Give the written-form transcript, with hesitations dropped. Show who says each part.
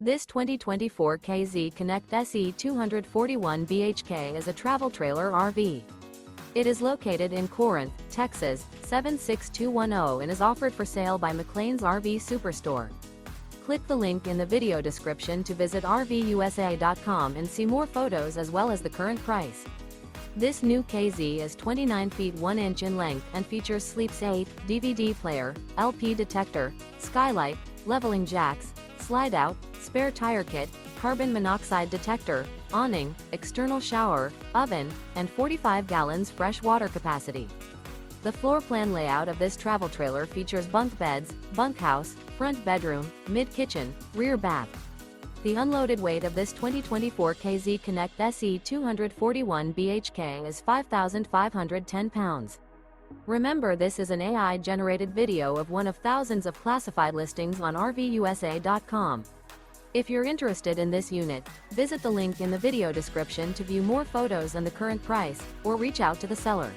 Speaker 1: This 2024 KZ Connect SE 241 BHK is a travel trailer RV. It is located in Corinth, Texas, 76210 and is offered for sale by McClain's RV Superstore. Click the link in the video description to visit RVUSA.com and see more photos as well as the current price. This new KZ is 29 feet 1 inch in length and features sleep safe, DVD player, LP detector, skylight, leveling jacks, Slideout, spare tire kit, carbon monoxide detector, awning, external shower, oven, and 45 gallons fresh water capacity. The floor plan layout of this travel trailer features bunk beds, bunkhouse, front bedroom, mid-kitchen, rear bath. The unloaded weight of this 2024 KZ Connect SE 241 BHK is 5,510 pounds. Remember, this is an AI-generated video of one of thousands of classified listings on RVUSA.com. If you're interested in this unit, visit the link in the video description to view more photos and the current price, or reach out to the seller.